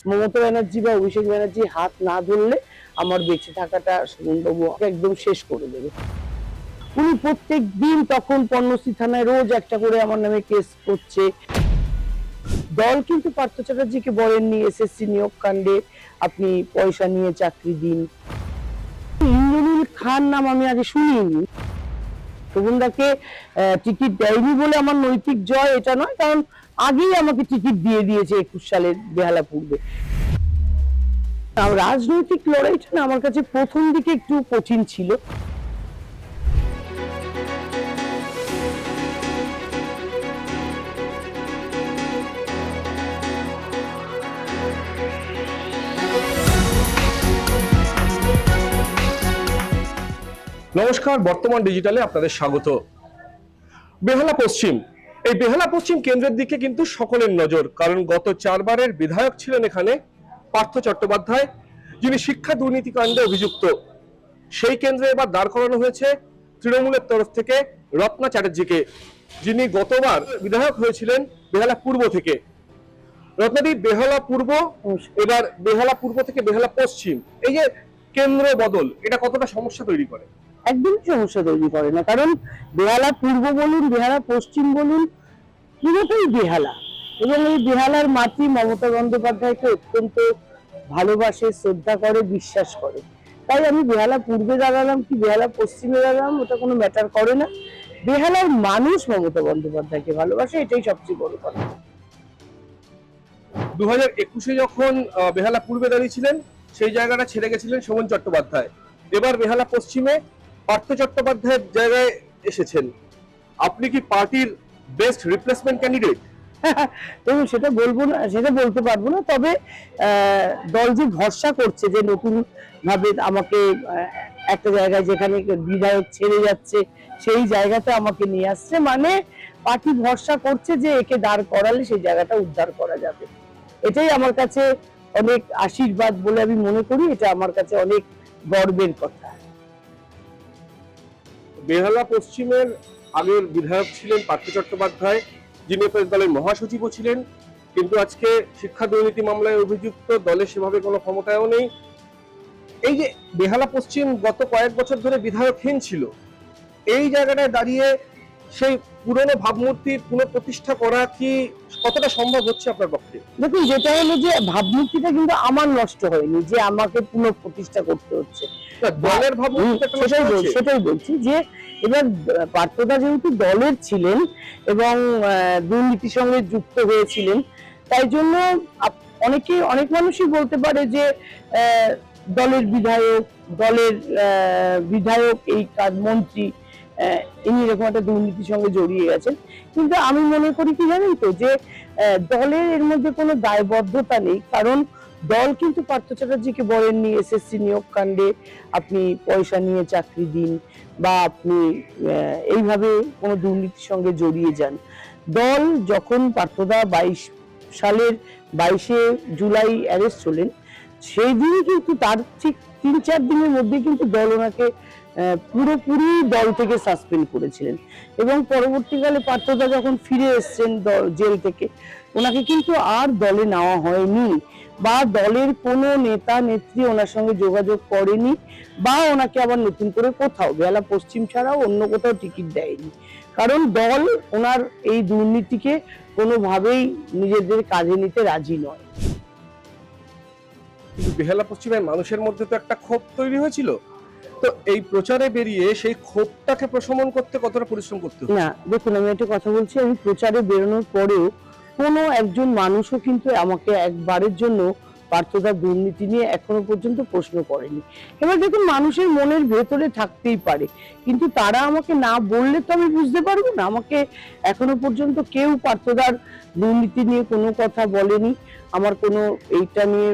মমতা ব্যানার্জি বা অভিষেক ব্যানার্জি হাত না ধরলে আমার বেঁচে থাকাটা সুমনবাবু একদম শেষ করে দেবে। উনি প্রত্যেক দিন তখন পণ্যশ্রী থানায় রোজ একটা করে আমার নামে কেস করছে। দল কিন্তু পার্থ চ্যাটার্জিকে বলেননি এসএসসি নিয়োগ কাণ্ডে আপনি পয়সা নিয়ে চাকরি দিন। ইন্দ্রনীল খান নাম আমি আগে শুনিনি। শোভনদাকে টিকিট দেয়নি বলে আমার নৈতিক জয় এটা নয়, কারণ আগেই আমাকে টিকিট দিয়ে দিয়েছে 21 সালের বেহালা পূর্বে। রাজনৈতিক লড়াইটা না আমার কাছে প্রথম দিকে একটু কঠিন ছিল। নমস্কার, বর্তমান ডিজিটালে আপনাদের স্বাগত। বেহালা পশ্চিম, এই বেহালা পশ্চিম কেন্দ্রের দিকে কিন্তু সকলের নজর, কারণ গত 4 বারের বিধায়ক ছিলেন এখানে পার্থ চট্টোপাধ্যায়, যিনি শিক্ষা দুর্নীতি কাণ্ডে অভিযুক্ত। সেই কেন্দ্রে এবার দাঁড় করানো হয়েছে তৃণমূলের তরফ থেকে রত্না চ্যাটার্জিকে, যিনি গতবার বিধায়ক হয়েছিলেন বেহালা পূর্ব থেকে। রত্নাদি, বেহালা পূর্ব এবার বেহালা পূর্ব থেকে বেহালা পশ্চিম, এই যে কেন্দ্র বদল, এটা কতটা সমস্যা তৈরি করে? একদমই সমস্যা তৈরি করে না, কারণ বেহালা পূর্ব বলুন বেহালা পশ্চিম বলুন পুরোটাই বেহালা, এবং এই বেহালার মাটি মমতা বন্দ্যোপাধ্যায়কে অত্যন্ত ভালোবাসে, শ্রদ্ধা করে, বিশ্বাস করে। তাই আমি বেহালা পূর্বে দাঁড়ালাম কি বেহালা পশ্চিমে দাঁড়ালাম ওটা কোনো ম্যাটার করে না। বেহালার মানুষ মমতা বন্দ্যোপাধ্যায়কে ভালোবাসে, এটাই সবচেয়ে বড় কথা। 2021-এ যখন বেহালা পূর্বে দাঁড়িয়েছিলেন, সেই জায়গাটা ছেড়ে গেছিলেন শোভন চট্টোপাধ্যায়। এবার বেহালা পশ্চিমে পার্থ চট্টোপাধ্যায়ের জায়গায় এসেছেন। আপনি কি পার্টির বেস্ট রিপ্লেসমেন্ট ক্যান্ডিডেট? এবং সেটা বলবো না, সেটা বলতে পারবো না, তবে দল যে ভরসা করছে যে নতুন ভাবে আমাকে একটা জায়গায় যেখানে বিধায়ক ছেড়ে যাচ্ছে সেই জায়গাতে আমাকে নিয়ে আসছে, মানে পার্টি ভরসা করছে যে একে দাঁড় করালে সেই জায়গাটা উদ্ধার করা যাবে। এটাই আমার কাছে অনেক আশীর্বাদ বলে আমি মনে করি, এটা আমার কাছে অনেক গর্বের কথা। বেহালা পশ্চিমের আগের বিধায়ক ছিলেন পার্থ চট্টোপাধ্যায়, যিনি দলের মহাসচিবও ছিলেন, কিন্তু আজকে শিক্ষা দুর্নীতি মামলায় অভিযুক্ত, দলে সেভাবে কোনো ক্ষমতায়ও নেই। এই যে বেহালা পশ্চিম গত কয়েক বছর ধরে বিধায়কহীন ছিল, এই জায়গাটায় দাঁড়িয়ে সেই পুরনো ভাবমূর্তির পুনঃপ্রতিষ্ঠা করা কি কতটা সম্ভব হচ্ছে আপনার পক্ষে? দেখুন, যেটা হলো যে ভাবমূর্তিটা কিন্তু আমার নষ্ট হয়নি যে আমাকে পুনঃপ্রতিষ্ঠা করতে হচ্ছে, দলের ভাবমূর্তি। সেটাই বলছি যে এবার পার্থদা যেহেতু দলের ছিলেন এবং দুর্নীতির সঙ্গে যুক্ত হয়েছিলেন, তাই জন্য অনেক মানুষই বলতে পারে যে দলের বিধায়ক এই মন্ত্রী ইনি এরকম একটা দুর্নীতির সঙ্গে জড়িয়ে গেছেন। কিন্তু আমি মনে করি কি জানেন তো, যে দলের এর মধ্যে কোনো দায়বদ্ধতা নেই, কারণ দল কিন্তু পার্থ চ্যাটার্জিকে বলেননি এসএসসি নিয়োগ কাণ্ডে আপনি পয়সা নিয়ে চাকরি দিন বা আপনি এইভাবে কোনো দুর্নীতির সঙ্গে জড়িয়ে যান। দল যখন পার্থদা 22 সালের 22শে জুলাই অ্যারেস্ট হলেন, সেই দিনই কিন্তু তার ঠিক 3-4 দিনের মধ্যে কিন্তু দল ওনাকে পুরোপুরি দল থেকে সাসপেন্ড করেছিলেন, এবং পরবর্তীকালে পার্থদা যখন ফিরে এসছেন জেল থেকে, ওনাকে কিন্তু আর দলে নেওয়া হয়নি, বা দলের কোনো নেতা নেত্রী ওনার সঙ্গে যোগাযোগ করেনি, বা ওনাকে আবার নতুন করে কোথাও বেহালা পশ্চিম ছাড়াও অন্য কোথাও টিকিট দেয়নি, কারণ দল ওনার এই দুর্নীতিকে কোনোভাবেই নিজেদের কাজে নিতে রাজি নয়। বেহালা পশ্চিমের মানুষের মধ্যে তো একটা ক্ষোভ তৈরি হয়েছিল, তো এই প্রচারে বেরিয়ে সেই ক্ষোভটাকে প্রশমন করতে কতটা পরিশ্রম করতে হবে? না, দেখুন, আমি একটা কথা বলছি, আমি প্রচারে বেরোনোর পরেও কোনো একজন মানুষও কিন্তু আমাকে একবারের জন্য পার্থদার দুর্নীতি নিয়ে এখনো পর্যন্ত প্রশ্ন করেনি। এবার দেখুন, মানুষের মনের ভেতরে থাকতেই পারে, কিন্তু তারা আমাকে না বললে তো আমি বুঝতে পারবো না। আমাকে এখনো পর্যন্ত কেউ পার্থদার দুর্নীতি নিয়ে কোনো কথা বলেনি, আমার কোনো এইটা নিয়ে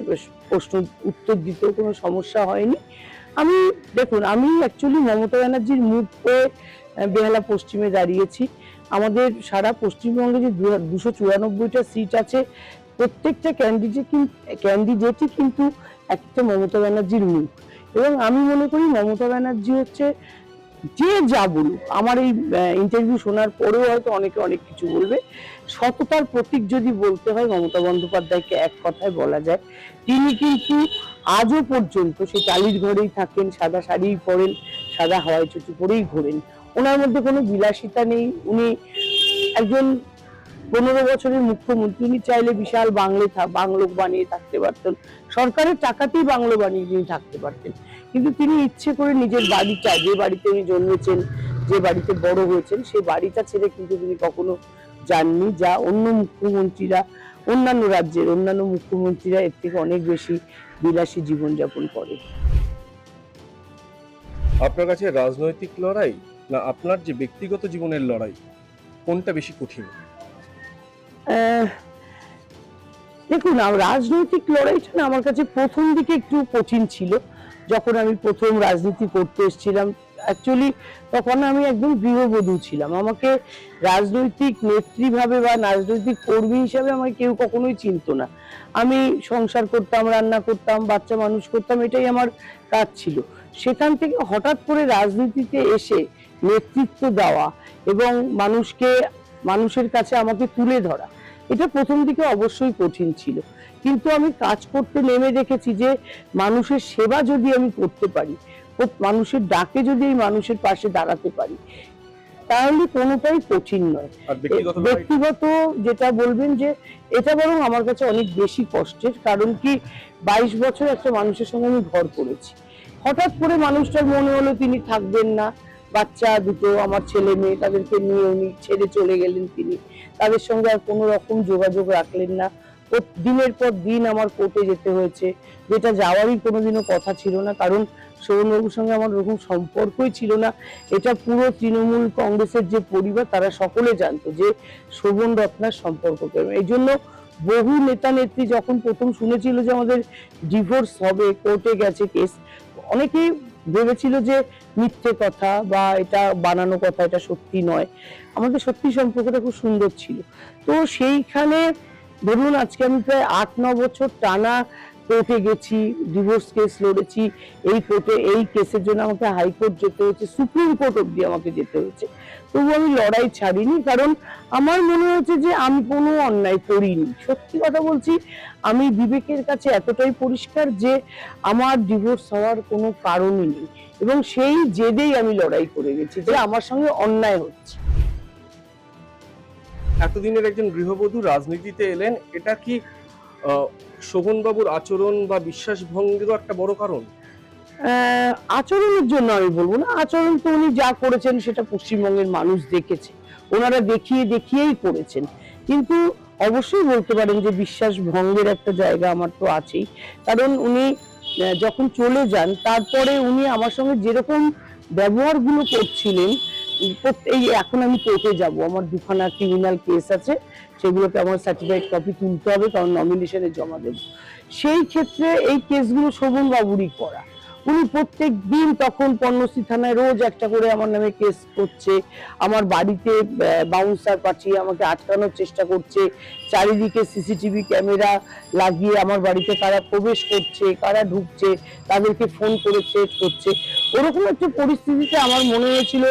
প্রশ্ন উত্তর দিতেও কোনো সমস্যা হয়নি। দেখুন, আমি অ্যাকচুয়ালি মমতা ব্যানার্জির মুখ হয়ে বেহালা পশ্চিমে দাঁড়িয়েছি। আমাদের সারা পশ্চিমবঙ্গে যে 294টা সিট আছে, প্রত্যেকটা ক্যান্ডিডেটই কিন্তু একটা মমতা ব্যানার্জির মুখ, এবং আমি মনে করি মমতা ব্যানার্জি হচ্ছে যে যা বলুক, আমার এই ইন্টারভিউ শোনার পরেও হয়তো অনেকে অনেক কিছু বলবে, সততার প্রতীক যদি বলতে হয় মমতা বন্দ্যোপাধ্যায়কে এক কথায় বলা যায়। তিনি কিন্তু আজও পর্যন্ত সে টালির ঘরেই থাকেন, সাদা শাড়ি পরেন, সাদা হাওয়াই চটি পরেই ঘোরেন। ওনার মধ্যে কোনো বিলাসিতা নেই। উনি একজন 15 বছরের মুখ্যমন্ত্রী। উনি চাইলে বিশাল বাংলো বানিয়ে থাকতে পারতেন, সরকারের টাকাতেই বাংলো বানিয়ে তিনি থাকতে পারতেন, কিন্তু তিনি ইচ্ছে করে নিজের বাড়িটা, যে বাড়িতে উনি জন্মেছেন, যে বাড়িতে বড় হয়েছেন, সেই বাড়িটা ছেড়ে কিন্তু তিনি কখনো যাননি। যা অন্য মুখ্যমন্ত্রীরা, অন্যান্য রাজ্যের অন্যান্য মুখ্যমন্ত্রীরা এর থেকে অনেক বেশি বিলাসী জীবনযাপন করে। আপনার কাছে রাজনৈতিক লড়াই না আপনার যে ব্যক্তিগত জীবনের লড়াই, কোনটা বেশি কঠিন? দেখুন, রাজনৈতিক লড়াইটা না আমার কাছে প্রথম দিকে একটু কঠিন ছিল। যখন আমি প্রথম রাজনীতি করতে এসেছিলাম, অ্যাকচুয়ালি তখন আমি একদম গৃহবধূ ছিলাম। আমাকে রাজনৈতিক নেত্রী ভাবে বা রাজনৈতিক কর্মী হিসাবে আমাকে কেউ কখনোই চিনতো না। আমি সংসার করতাম, রান্না করতাম, বাচ্চা মানুষ করতাম, এটাই আমার কাজ ছিল। সেখান থেকে হঠাৎ করে রাজনীতিতে এসে নেতৃত্ব দেওয়া এবং মানুষের কাছে আমাকে তুলে ধরা, এটা প্রথম দিকে অবশ্যই কঠিন ছিল। কিন্তু আমি কাজ করতে নেমে দেখেছি যে মানুষের সেবা যদি আমি করতে পারি, মানুষের ডাকে যদি এই মানুষের পাশে দাঁড়াতে পারি, তাহলে কোনোটাই কঠিন নয়। ব্যক্তিগত যেটা বলবেন, যে এটা বরং আমার কাছে অনেক বেশি কষ্টের। কারণ কি, 22 বছর একটা মানুষের সঙ্গে আমি ঘর করেছি। হঠাৎ করে মানুষটার মনে হলো তিনি থাকবেন না, বাচ্চা দুটো, আমার ছেলে মেয়ে, তাদেরকে নিয়ে উনি ছেড়ে চলে গেলেন। তিনি তাদের সঙ্গে আর কোনো রকম যোগাযোগ রাখলেন না। দিনের পর দিন আমার কোর্টে যেতে হয়েছে, যেটা যাওয়ারই কোনোদিনও কথা ছিল না। কারণ শোভনবাবুর সঙ্গে আমার ওরকম সম্পর্কই ছিল না। এটা পুরো তৃণমূল কংগ্রেসের যে পরিবার, তারা সকলে জানতো যে শোভন রত্নার সম্পর্ক কেমন। এই জন্য বহু নেতা নেত্রী যখন প্রথম শুনেছিল যে আমাদের ডিভোর্স হবে, কোর্টে গেছে কেস, অনেকেই ভেবেছিল যে মিথ্যে কথা বা এটা বানানো কথা, এটা সত্যি নয়। আমাদের সত্যি সম্পর্কটা খুব সুন্দর ছিল। তো সেইখানে ধরুন, আজকে আমি প্রায় 8-9 বছর টানা কোর্টে গেছি, ডিভোর্স কেস লড়েছি। এই কোর্টে এই কেসের জন্য আমাকে হাইকোর্ট যেতে হয়েছে, সুপ্রিম কোর্ট অব্দি আমাকে যেতে হয়েছে। তবু আমি লড়াই ছাড়িনি, কারণ আমার মনে হচ্ছে যে আমি কোনো অন্যায় করিনি। সত্যি কথা বলছি, আমি বিবেকের কাছে এতটাই পরিষ্কার যে আমার ডিভোর্স হওয়ার কোনো কারণই নেই, এবং সেই জেদেই আমি লড়াই করে গেছি যে আমার সঙ্গে অন্যায় হচ্ছে। এতদিনের একজন গৃহবধূ রাজনীতিতে এলেন, এটা কি শোভনবাবুর আচরণ বা বিশ্বাস ভঙ্গেরও একটা বড় কারণ? আচরণের জন্য আমি বলবো না। আচরণ তো উনি যা করেছেন সেটা পশ্চিমবঙ্গের মানুষ দেখেছে, ওনারা দেখিয়েই করেছেন। কিন্তু অবশ্যই বলতে পারেন যে বিশ্বাস ভঙ্গের একটা জায়গা আমার তো আছেই। কারণ উনি যখন চলে যান, তারপরে উনি আমার সঙ্গে যেরকম ব্যবহারগুলো করছিলেন, এই এখন আমি কোর্টে যাব, আমার 2খানা ক্রিমিনাল কেস আছে, সেগুলোকে আমার সার্টিফাইড কপি তুলতে হবে, কারণ নমিনেশনে জমা দেব। সেই ক্ষেত্রে এই কেসগুলো শোভন বাবুরই করা। উনি প্রত্যেক দিন তখন পণ্যশ্রী থানায় রোজ একটা করে আমার নামে কেস করছে, আমার বাড়িতে বাউন্সার পাঠিয়ে আমাকে আটকানোর চেষ্টা করছে, চারিদিকে সিসিটিভি ক্যামেরা লাগিয়ে আমার বাড়িতে কারা প্রবেশ করছে, কারা ঢুকছে, তাদেরকে ফোন করে চেক করছে। ওরকম একটা পরিস্থিতিতে আমার মনে হয়েছিল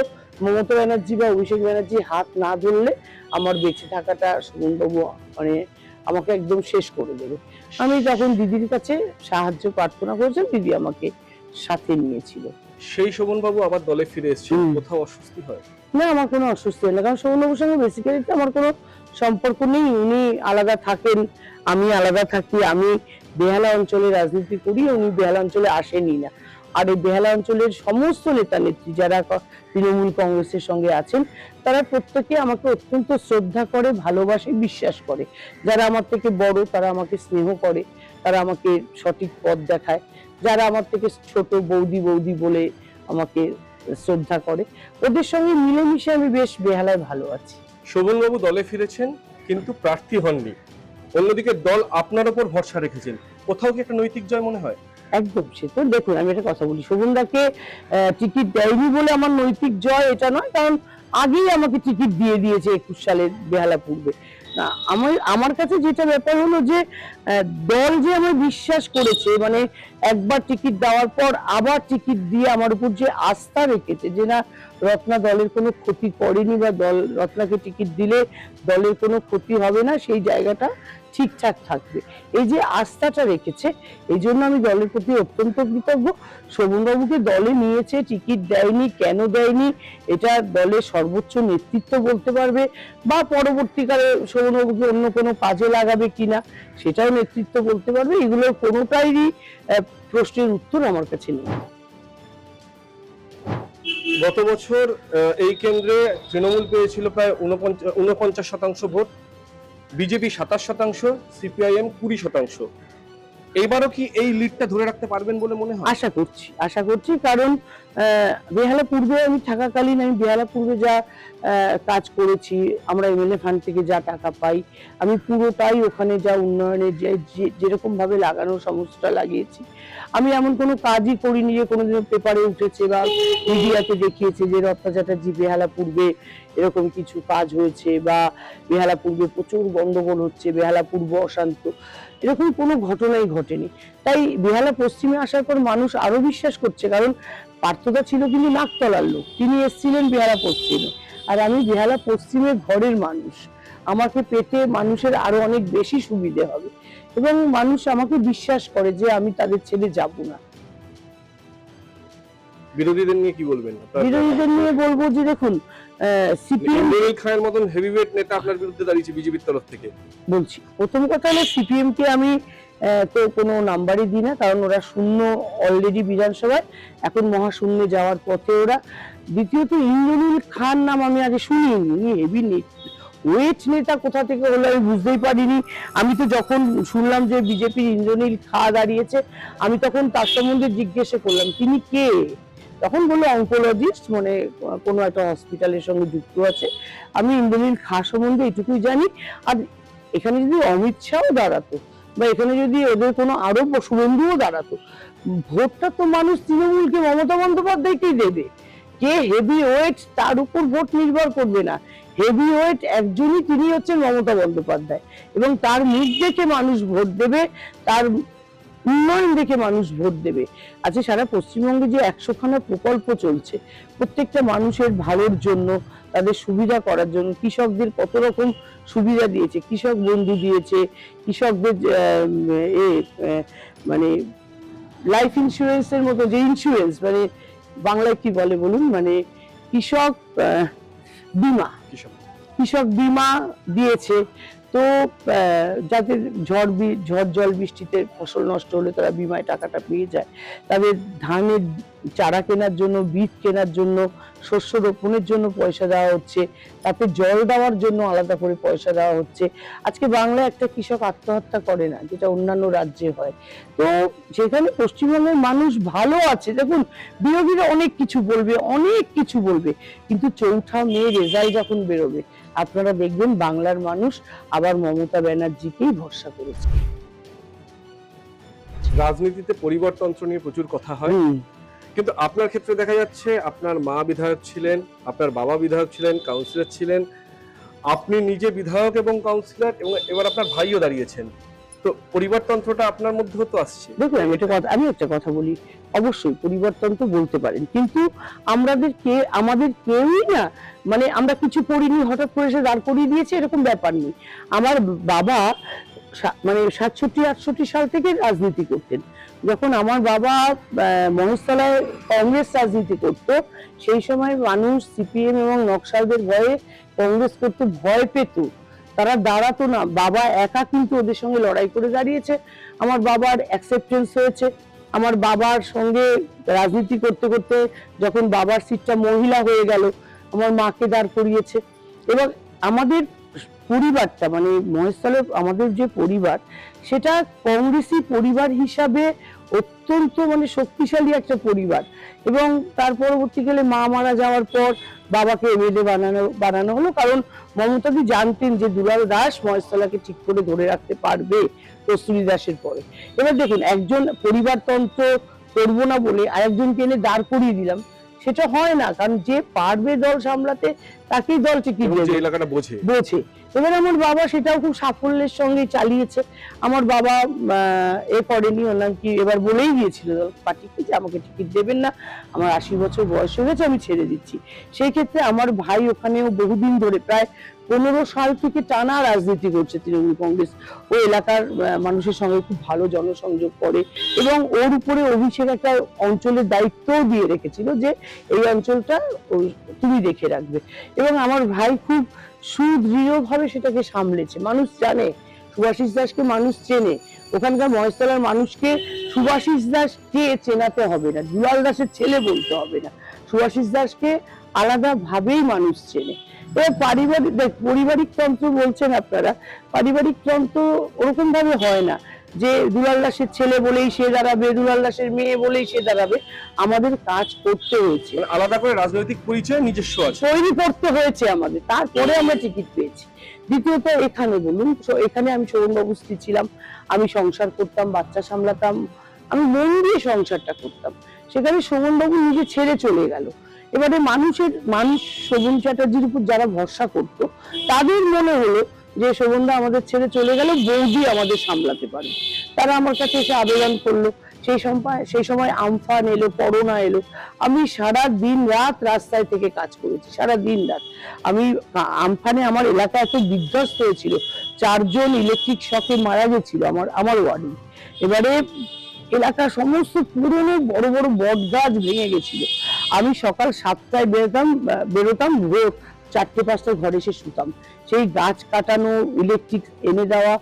মমতা ব্যানার্জি বা অভিষেক ব্যানার্জি হাত না ধরলে আমার বেঁচে থাকাটা শোভনবাবু মানে আমাকে একদম শেষ করে দেবে। আমি তখন দিদির কাছে সাহায্য প্রার্থনা করেছিলাম, দিদি আমাকে সাথে নিয়েছিল। সেই শোভনবাবু আবার দলে ফিরে এসেছেন, কোথাও অস্বস্তি হয় না? আমার কোনো অস্বস্তি হয় না, কারণ শোভনবাবুর সঙ্গে বেসিক্যালি আমার কোনো সম্পর্ক নেই। উনি আলাদা থাকেন, আমি আলাদা থাকি। আমি বেহালা অঞ্চলে রাজনীতি করি, উনি বেহালা অঞ্চলে আসেনি না। আর এই বেহালা অঞ্চলের সমস্ত নেতা নেত্রী যারা তৃণমূল কংগ্রেসের সঙ্গে আছেন, তারা প্রত্যেকে আমাকে অত্যন্ত শ্রদ্ধা করে, ভালোবাসে, বিশ্বাস করে। যারা আমার থেকে বড় তারা আমাকে স্নেহ করে, তারা আমাকে সঠিক পথ দেখায়। যারা আমার থেকে ছোট, বৌদি বৌদি বলে আমাকে শ্রদ্ধা করে। ওদের সঙ্গে মিলেমিশে আমি বেশ বেহালায় ভালো আছি। শোভনবাবু দলে ফিরেছেন কিন্তু প্রার্থী হননি, অন্যদিকে দল আপনার উপর ভরসা রেখেছেন, কোথাও কি একটা নৈতিক জয় মনে হয়? একদম। সে তো দেখুন, আমি একটা কথা বলি, শোভনদাকে টিকিট দেয়নি বলে আমার নৈতিক জয় এটা নয়, কারণ আগেই আমাকে টিকিট দিয়ে দিয়েছে 21 সালের বেহালা পূর্বে। না, আমার কাছে যেটা ব্যাপার হলো যে দল যে আমার বিশ্বাস করেছে, মানে একবার টিকিট দেওয়ার পর আবার টিকিট দিয়ে আমার উপর যে আস্থা রেখেছে যে না, রত্না দলের কোনো ক্ষতি করেনি বা দল রত্নাকে টিকিট দিলে দলের কোনো ক্ষতি হবে না, সেই জায়গাটা ঠিকঠাক থাকবে, এই যে আস্থাটা রেখেছে, এই জন্য আমি দলের প্রতি অত্যন্ত কৃতজ্ঞ। শোভনবাবুকে দলে নিয়েছে, টিকিট দেয়নি, কেন দেয়নি এটা দলের সর্বোচ্চ নেতৃত্ব বলতে পারবে, বা পরবর্তীকালে শোভনবাবুকে অন্য কোনো কাজে লাগাবে কিনা সেটাও নেতৃত্ব বলতে পারবে। এগুলোর কোনোটারই প্রশ্নের উত্তর আমার কাছে নেই। গত বছর এই কেন্দ্রে তৃণমূল পেয়েছিল প্রায় 49% ভোট, বিজেপি 27%, সিপিআইএম 20%। এইবারও কি এই লিডটা ধরে রাখতে পারবেন বলে মনে হয়? আশা করছি, কারণ বেহালা পূর্বে আমি থাকাকালীন আমি বেহালা পূর্বে যা কাজ করেছি, আমরা এমএলএ ফান্ড থেকে যা টাকা পাই, আমি পুরোটাই ওখানে যা উন্নয়নের যেরকম ভাবে লাগানো সমস্তটা লাগিয়েছি। আমি এমন কোনো কাজই করিনি যে কোনোদিনও পেপারে উঠেছে বা মিডিয়াতে দেখিয়েছে যে রত্না চ্যাটার্জি বেহালা পূর্বে এরকম কিছু কাজ হয়েছে, বা বেহালা পূর্বে প্রচুর গন্ডগোল হচ্ছে, বেহালা পূর্ব অশান্ত, এরকম কোনো ঘটনাই ঘটেনি। তাই বেহালা পশ্চিমে আসার পর মানুষ আরো বিশ্বাস করছে, কারণ পার্থদা ছিল কিন্তু নাকতলার লোক, তিনি এসেছিলেন বেহালা পশ্চিমে, আর আমি বেহালা পশ্চিমের ঘরের মানুষ, আমাকে পেতে মানুষের আরো অনেক বেশি সুবিধে হবে, এবং মানুষ আমাকে বিশ্বাস করে যে আমি তাদের ছেড়ে যাব না। বিরোধীদের নিয়ে কি বলবেন? বিরোধীদের নিয়ে বলবো যে দেখুন, সিপিএম খানের মতন হেভিওয়েট নেতা আপনার বিরুদ্ধে দাঁড়িয়েছে বিজেপির তরফ থেকে। বলছি, প্রথম কথা হলো সিপিএম কে আমি তো কোনো নাম্বারই দিই না, কারণ ওরা শূন্য অলরেডি বিধানসভায়, এখন মহাশূন্যে যাওয়ার পথে ওরা। দ্বিতীয়ত ইন্দ্রনীল খান নাম আমি আগে শুনিনি, হেভি ওয়েট নেতা কোথা থেকে হলো আমি বুঝতেই পারিনি। আমি তো যখন শুনলাম যে বিজেপির ইন্দ্রনীল খা দাঁড়িয়েছে, আমি তখন তার সম্বন্ধে জিজ্ঞাসা করলাম তিনি কে, তখন বললো অঙ্কোলজিস্ট, মানে কোনো একটা হসপিটালের সঙ্গে যুক্ত আছে। আমি ইন্দ্রনীল খা সম্বন্ধে এটুকুই জানি। আর এখানে যদি অমিত শাহও দাঁড়াতো, বা এখানে যদি ওদের কোনো আরো শুভেন্দুও দাঁড়াতো, ভোটটা তো মানুষ তৃণমূলকে, মমতা বন্দ্যোপাধ্যায়কেই দেবে। কে হেভি ওয়েট তার উপর ভোট নির্ভর করবে না, হেভি ওয়েট একজনই, তিনি হচ্ছেন মমতা বন্দ্যোপাধ্যায়, এবং তার মুখ দেখে মানুষ ভোট দেবে, তার উন্নয়ন দেখে মানুষ ভোট দেবে। আজকে সারা পশ্চিমবঙ্গে যে 100খানা প্রকল্প চলছে, প্রত্যেকটা মানুষের ভালোর জন্য, তাদের সুবিধা করার জন্য, কৃষকদের কত রকম সুবিধা দিয়েছে, কৃষক বন্ধু দিয়েছে, কৃষকদের মানে লাইফ ইন্স্যুরেন্সের মতো যে ইন্স্যুরেন্স, মানে বাংলায় কি বলে বলুন, মানে কৃষক বীমা, কৃষক বীমা দিয়েছে। তো যাদের ঝড় জল বৃষ্টিতে ফসল নষ্ট হলে তারা বীমায় টাকাটা পেয়ে যায়, তাদের ধানের চারা কেনার জন্য, বীজ কেনার জন্য, শস্য রোপণের জন্য পয়সা দেওয়া হচ্ছে, তাতে জল দেওয়ার জন্য আলাদা করে পয়সা দেওয়া হচ্ছে। আজকে বাংলায় একটা কৃষক আত্মহত্যা করে না, যেটা অন্যান্য রাজ্যে হয়। তো যেখানে পশ্চিমবঙ্গের মানুষ ভালো আছে, দেখুন বিরোধীরা অনেক কিছু বলবে, কিন্তু 4 মে রেজাল্ট যখন বেরোবে, আপনারা দেখবেন বাংলার মানুষ আবার মমতা ব্যানার্জিকেই ভরসা করেছে। রাজনীতিতে পরিবারতন্ত্র নিয়ে প্রচুর কথা হয়, কিন্তু আপনার ক্ষেত্রে দেখা যাচ্ছে আপনার মা বিধায়ক ছিলেন, আপনার বাবা বিধায়ক ছিলেন, কাউন্সিলর ছিলেন, আপনি নিজে বিধায়ক এবং কাউন্সিলর, এবং এবার আপনার ভাইও দাঁড়িয়েছেন। তো পরিবারতন্ত্রটা আপনার মধ্যেও তো আসছে। দেখুন, আমি একটা কথা বলি, অবশ্যই পরিবারতন্ত্র বলতে পারেন, কিন্তু আমাদের কেউই না, মানে আমরা কিছু করিনি, হঠাৎ করে এসে দাঁড় করিয়ে দিয়েছে এরকম ব্যাপার নেই। আমার বাবা মানে 67-68 সাল থেকে রাজনীতি করতেন। যখন আমার বাবা মহেশতলায় কংগ্রেস রাজনীতি করত, সেই সময় মানুষ সিপিএম এবং নকশালদের ভয়ে কংগ্রেস করতে ভয় পেত, তারা দাঁড়াতো না। বাবা একা কিন্তু ওদের সঙ্গে লড়াই করে দাঁড়িয়েছে, আমার বাবার অ্যাকসেপ্টেন্স হয়েছে। আমার বাবার সঙ্গে রাজনীতি করতে করতে যখন বাবার সিটটা মহিলা হয়ে গেল, আমার মাকে দাঁড় করিয়েছে। এবং আমাদের পরিবারটা, মানে মহেশতলে আমাদের যে পরিবার, সেটা কংগ্রেসি পরিবার হিসাবে অত্যন্ত মানে শক্তিশালী একটা পরিবার। এবং তার পরবর্তীকালে মা মারা যাওয়ার পর বাবাকে এমএলএ বানানো হলো, কারণ মমতাদি জানতেন যে দুলাল দাস মহেশতলাকে ঠিক করে ধরে রাখতে পারবে কস্তুরী দাসের পরে। এবার দেখুন, একজন পরিবারতন্ত্র করবো না বলে আরেকজনকে এনে দাঁড় করিয়ে দিলাম, সেটা হয় না, কারণ যে পারবে দল সামলাতে তাকেই দল টিকিট এবং যে দেবে, এলাকাটা বোঝে। এবার আমার বাবা সেটাও খুব সাফল্যের সঙ্গে চালিয়েছে। আমার বাবা এ করেনি, কি এবার বলেই গিয়েছিল পার্টিকে যে আমাকে টিকিট দেবেন না, আমার 80 বছর বয়স হয়ে গেছে, আমি ছেড়ে দিচ্ছি। সেই ক্ষেত্রে আমার ভাই ওখানেও বহুদিন ধরে প্রায় 15 সাল থেকে টানা রাজনীতি করছে তৃণমূল কংগ্রেস। ও এলাকার মানুষের সঙ্গে খুব ভালো জনসংযোগ করে এবং ওর উপরে অভিষেক একটা অঞ্চলের দায়িত্বও দিয়ে রেখেছিল যে এই অঞ্চলটা তুমি দেখে রাখবে, এবং আমার ভাই খুব সুদৃঢ়ভাবে সেটাকে সামলেছে। মানুষ জানে সুভাষিস দাসকে, মানুষ চেনে, ওখানকার মহেশতলার মানুষকে সুভাষিস দাস কে চেনাতে হবে না, দুলাল দাসের ছেলে বলতে হবে না, সুভাষিস দাসকে আলাদা ভাবেই মানুষ চেনে। এবার পারিবারিক তন্ত্র বলছেন আপনারা, পারিবারিক তন্ত্র ওরকম ভাবে হয় না যে দুলাল দাসের ছেলে বলেই সে দাঁড়াবে, দুলাল দাসের মেয়ে বলেই সে দাঁড়াবে। আমাদের কাজ করতে হয়েছে, আলাদা করে রাজনৈতিক পরিচয় নিজস্ব আছে, তৈরি করতে হয়েছে আমাদের, তারপরে আমরা টিকিট পেয়েছি। দ্বিতীয়ত এখানে বলুন, এখানে আমি শোভনবাবু স্ত্রী ছিলাম, আমি সংসার করতাম, বাচ্চা সামলাতাম, আমি মন দিয়ে সংসারটা করতাম। সেখানে শোভনবাবু নিজে ছেড়ে চলে গেল। এবারে মানুষ শোভন চ্যাটার্জির উপর যারা ভরসা করত, তাদের মনে হলো যে শোভনদা আমাদের ছেড়ে চলে গেল, বৌদি আমাদের সামলাতে পারে। তারা আমার কাছে এসে আবেদন করলো। সেই সময় আমফান এলো, করোনা এলো, আমি সারা দিন রাত রাস্তায় থেকে কাজ করেছি, সারা দিন রাত। আমি আমফানে আমার এলাকা এত বিধ্বস্ত হয়েছিল, 4 জন ইলেকট্রিক শকে মারা গেছিল আমার ওয়ার্ডে। এবারে এলাকার সমস্ত পুরনো বড় বড় বট গাছ ভেঙে গেছিল। আমি সকাল 7টায় বেরোতাম, ভোর 4টে-5টায় ঘরে এসে শুতাম। সেই গাছ কাটানো, ইলেকট্রিক এনে দেওয়া,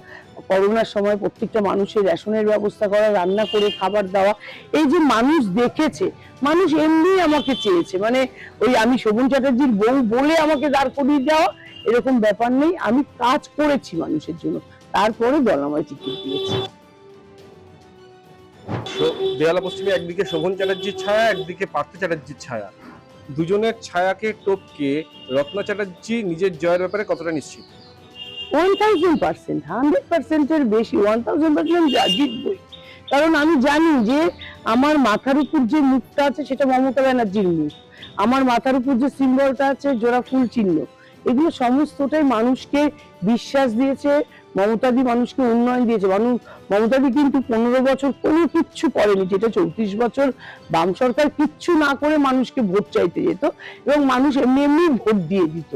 করোনার সময় প্রত্যেকটা মানুষের রেশনের ব্যবস্থা করা, রান্না করে খাবার দেওয়া, এই যে মানুষ দেখেছে, মানুষ এমনি আমাকে চেয়েছে, মানে ওই আমি শোভন চ্যাটার্জির বউ বলে আমাকে দাঁড় করিয়ে দেওয়া এরকম ব্যাপার নেই। আমি কাজ করেছি মানুষের জন্য, তারপরে দল আমায় টিকিট দিয়েছে। বেহালা পশ্চিমে একদিকে শোভন চ্যাটার্জির ছায়া, একদিকে পার্থ চ্যাটার্জির ছায়া, দুজনের ছায়াকে টপকে রত্না চ্যাটার্জি নিজের জয়ের ব্যাপারে কতটা নিশ্চিত? 1000%, 100%-এর বেশি, 1000% জিতবই। কারণ আমি জানি যে আমার মাথার উপর যে মুখটা আছে সেটা মমতা ব্যানার্জির মুখ, আমার মাথার উপর যে সিম্বলটা আছে জোড়া ফুল চিহ্ন, এগুলো সমস্তটাই মানুষকে বিশ্বাস দিয়েছে। মমতাদি মানুষকে উন্নয়ন দিয়েছে। মমতাদি কিন্তু 15 বছর কোনো কিচ্ছু করেনি, যেটা 34 বছর বাম সরকার কিচ্ছু না করে মানুষকে ভোট চাইতে যেত এবং মানুষ এমনি ভোট দিয়ে দিত,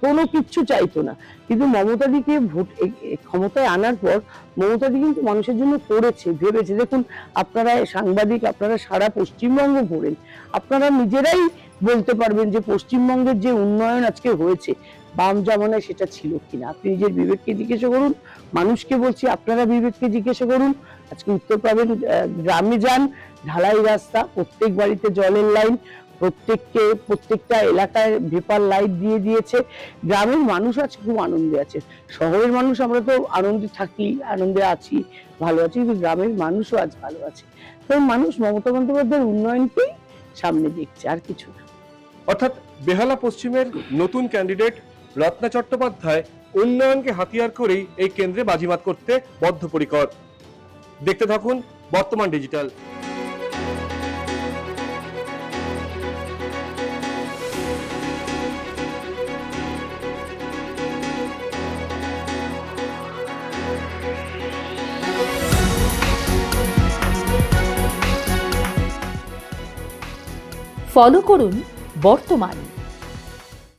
কোনো কিচ্ছু চাইতো না। কিন্তু মমতাদিকে ক্ষমতায় আনার পর মমতাদি কিন্তু মানুষের জন্য করেছে, ভেবেছে। দেখুন, আপনারা সাংবাদিক, আপনারা সারা পশ্চিমবঙ্গ ঘোরেন, আপনারা নিজেরাই বলতে পারবেন যে পশ্চিমবঙ্গের যে উন্নয়ন আজকে হয়েছে বাম জামানায় সেটা ছিল কিনা। আপনি নিজের বিবেককে জিজ্ঞাসা করুন, মানুষকে বলছি আপনারা বিবেককে জিজ্ঞাসা করুন। আজকে উত্তর পাবেন, গ্রামে যান, ঢালাই রাস্তা, প্রত্যেক বাড়িতে জলের লাইন, প্রত্যেকটা এলাকায় ভেপার লাইট দিয়ে দিয়েছে। গ্রামের মানুষ আজকে খুব আনন্দে আছে। শহরের মানুষ আমরা তো আনন্দে থাকি, আনন্দে আছি, ভালো আছি, কিন্তু গ্রামের মানুষও আজ ভালো আছে। তো মানুষ মমতা বন্দ্যোপাধ্যায়ের উন্নয়নকেই সামনে দেখছে, আর কিছু না। অর্থাৎ বেহালা পশ্চিমের নতুন ক্যান্ডিডেট রত্না চট্টোপাধ্যায় উন্নয়নকে হাতিয়ার করেই এই কেন্দ্রে বাজিমাত করতে বদ্ধপরিকর। দেখতে থাকুন বর্তমান ডিজিটাল। ফলো করুন বর্তমান।